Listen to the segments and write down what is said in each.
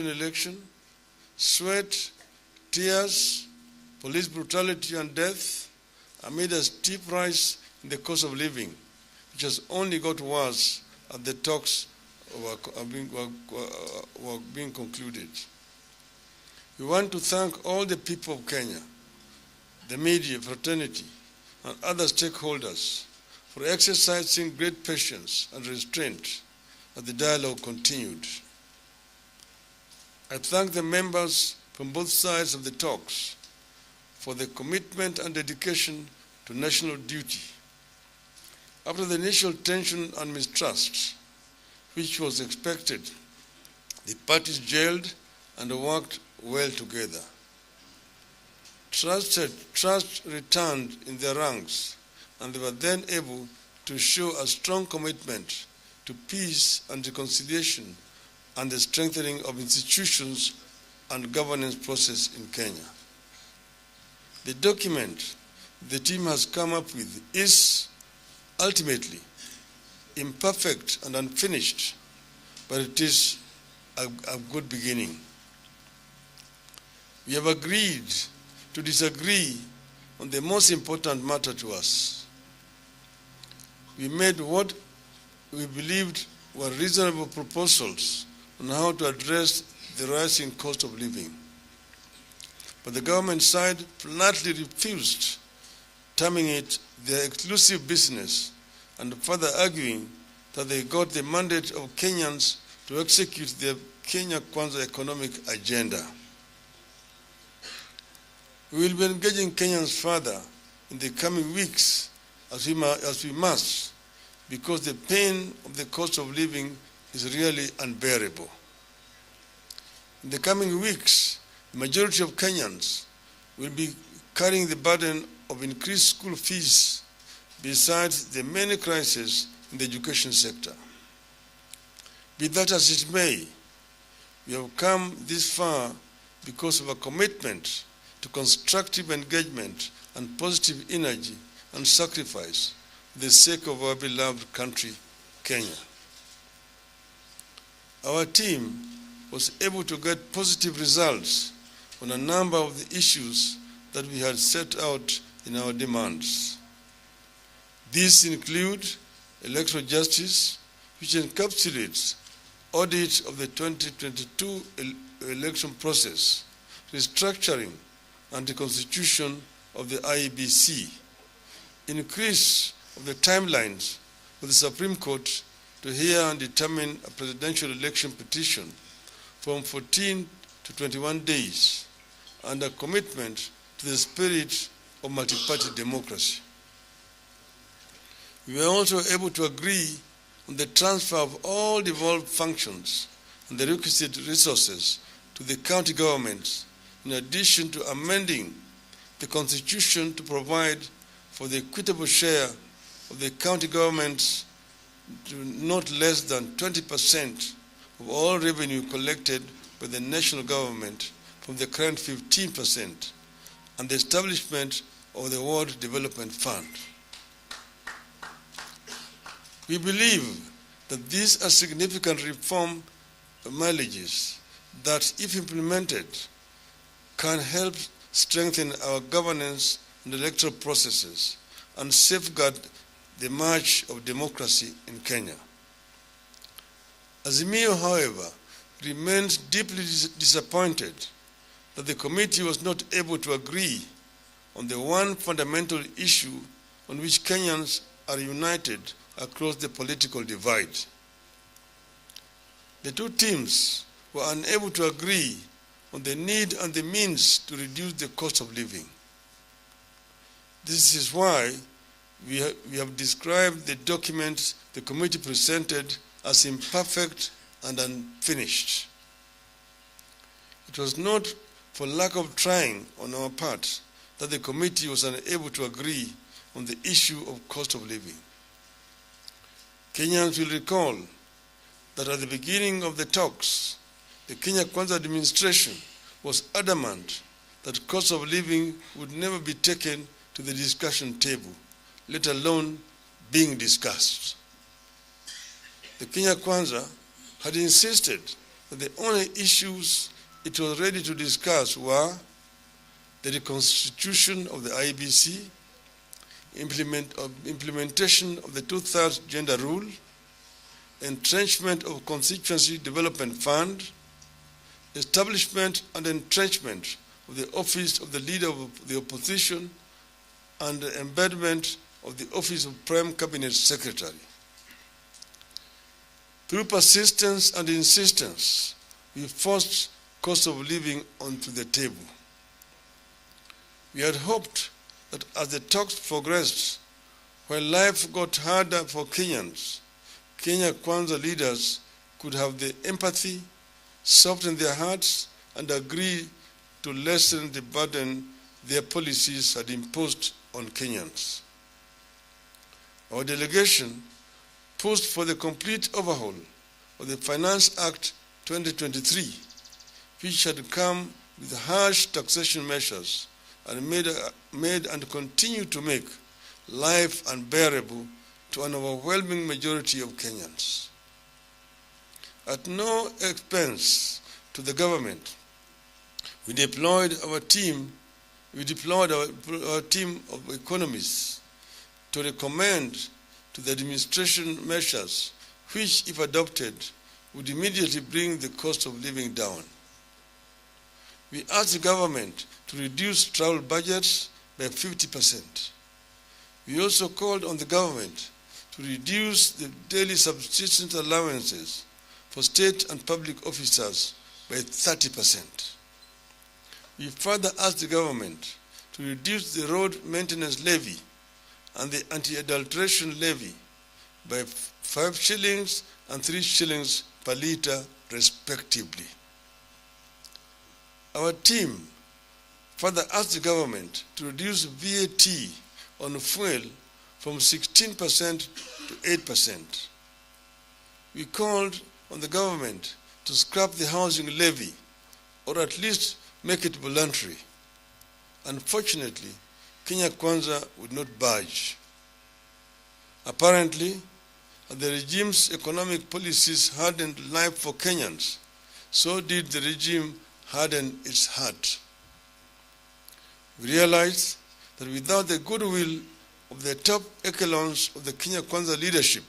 election, sweat, tears, police brutality and death, amid a steep rise in the cost of living, which has only got worse as the talks were being concluded. We want to thank all the people of Kenya, the media, fraternity, and other stakeholders for exercising great patience and restraint as the dialogue continued. I thank the members from both sides of the talks for their commitment and dedication to national duty. After the initial tension and mistrust, which was expected, the parties gelled and worked well together. Trust returned in their ranks, and they were then able to show a strong commitment to peace and reconciliation and the strengthening of institutions and governance process in Kenya. The document the team has come up with is ultimately imperfect and unfinished, but it is a good beginning. We have agreed to disagree on the most important matter to us. We made what we believed were reasonable proposals on how to address the rising cost of living. But the government side flatly refused, terming it their exclusive business and further arguing that they got the mandate of Kenyans to execute their Kenya Kwanza economic agenda. We will be engaging Kenyans further in the coming weeks as we must, because the pain of the cost of living is really unbearable. In the coming weeks, the majority of Kenyans will be carrying the burden of increased school fees besides the many crises in the education sector. Be that as it may, we have come this far because of a commitment to constructive engagement and positive energy and sacrifice for the sake of our beloved country, Kenya. Our team was able to get positive results on a number of the issues that we had set out in our demands. These include electoral justice, which encapsulates audit of the 2022 election process, restructuring and the constitution of the IEBC, increase of the timelines for the Supreme Court to hear and determine a presidential election petition from 14 to 21 days, and a commitment to the spirit of multi-party democracy. We were also able to agree on the transfer of all devolved functions and the requisite resources to the county governments, in addition to amending the constitution to provide for the equitable share of the county governments to not less than 20% of all revenue collected by the national government from the current 15%, and the establishment of the World Development Fund. We believe that these are significant reform mileages that, if implemented, can help strengthen our governance and electoral processes and safeguard the march of democracy in Kenya. Azimio, however, remains deeply disappointed that the committee was not able to agree on the one fundamental issue on which Kenyans are united across the political divide. The two teams were unable to agree on the need and the means to reduce the cost of living. This is why we have described the document the committee presented as imperfect and unfinished. It was not for lack of trying on our part that the committee was unable to agree on the issue of cost of living. Kenyans will recall that at the beginning of the talks, the Kenya Kwanza administration was adamant that cost of living would never be taken to the discussion table, let alone being discussed. The Kenya Kwanza had insisted that the only issues it was ready to discuss were the reconstitution of the IEBC, implementation of the two-thirds gender rule, entrenchment of Constituency Development Fund, establishment and entrenchment of the office of the Leader of the Opposition, and the embedment of the office of Prime Cabinet Secretary. Through persistence and insistence, we forced cost of living onto the table. We had hoped that as the talks progressed, while life got harder for Kenyans, Kenya Kwanza leaders could have the empathy, soften their hearts, and agree to lessen the burden their policies had imposed on Kenyans. Our delegation pushed for the complete overhaul of the Finance Act 2023, which had come with harsh taxation measures and made and continue to make life unbearable to an overwhelming majority of Kenyans. At no expense to the government, we deployed our team of economists to recommend to the administration measures which, if adopted, would immediately bring the cost of living down. We asked the government to reduce travel budgets by 50%. We also called on the government to reduce the daily subsistence allowances for state and public officers by 30%. We further asked the government to reduce the road maintenance levy and the anti-adulteration levy by 5 shillings and 3 shillings per litre, respectively. Our team further asked the government to reduce VAT on fuel from 16% to 8%. We called on the government to scrap the housing levy, or at least make it voluntary. Unfortunately, Kenya Kwanza would not budge. Apparently, as the regime's economic policies hardened life for Kenyans, so did the regime harden its heart. We realized that without the goodwill of the top echelons of the Kenya Kwanza leadership,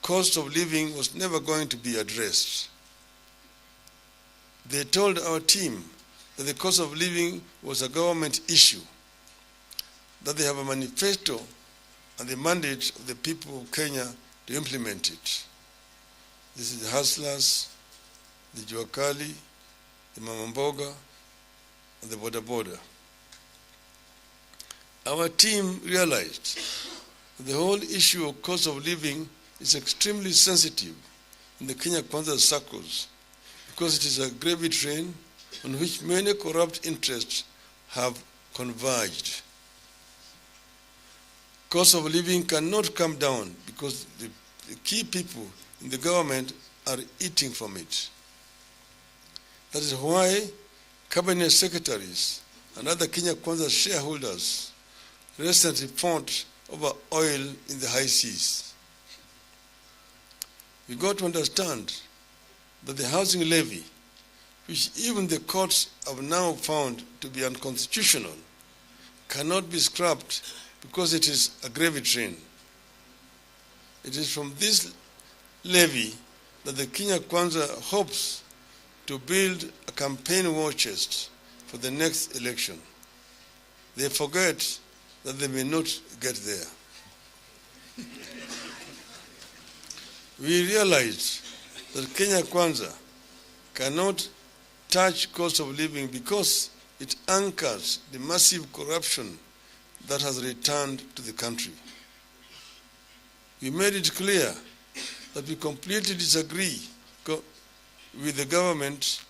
cost of living was never going to be addressed. They told our team that the cost of living was a government issue, that they have a manifesto and the mandate of the people of Kenya to implement it. This is the hustlers, the Juakali, the Mamamboga, and the Boda Boda. Our team realized that the whole issue of cost of living is extremely sensitive in the Kenya Kwanza circles because it is a gravy train on which many corrupt interests have converged. Cost of living cannot come down because the key people in the government are eating from it. That is why cabinet secretaries and other Kenya Kwanza shareholders recently fought over oil in the high seas. We got to understand that the housing levy, which even the courts have now found to be unconstitutional, cannot be scrapped because it is a gravy train. It is from this levy that the Kenya Kwanza hopes to build a campaign war chest for the next election. They forget that they may not get there. We realized that Kenya Kwanza cannot touch cost of living because it anchors the massive corruption that has returned to the country. We made it clear that we completely disagree with the government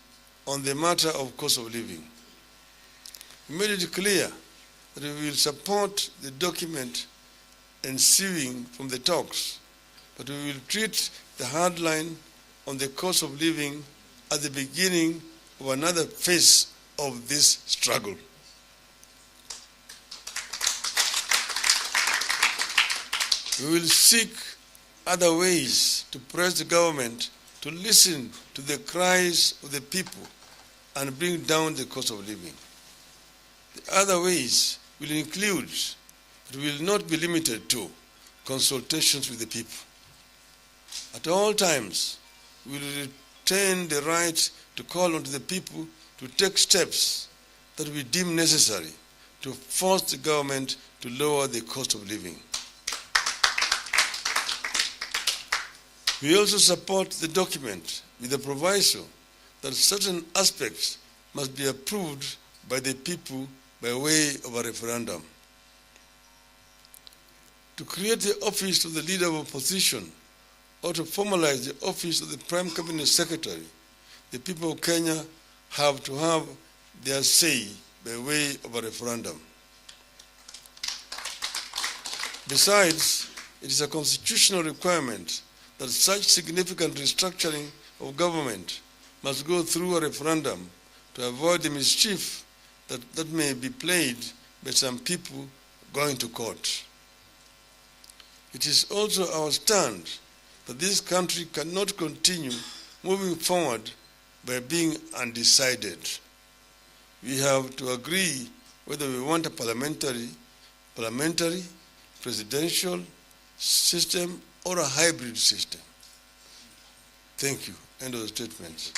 on the matter of cost of living. We made it clear that we will support the document ensuing from the talks, but we will treat the hard line on the cost of living at the beginning of another phase of this struggle. We will seek other ways to press the government to listen to the cries of the people and bring down the cost of living. The other ways will include, but will not be limited to, consultations with the people. At all times, we will retain the right to call on the people to take steps that we deem necessary to force the government to lower the cost of living. We also support the document with the proviso that certain aspects must be approved by the people by way of a referendum. To create the office of the leader of opposition or to formalize the office of the Prime Cabinet Secretary, the people of Kenya have to have their say by way of a referendum. Besides, it is a constitutional requirement that such significant restructuring of government must go through a referendum to avoid the mischief that may be played by some people going to court. It is also our stand that this country cannot continue moving forward by being undecided. We have to agree whether we want a parliamentary, presidential system or a hybrid system. Thank you. End of the statement.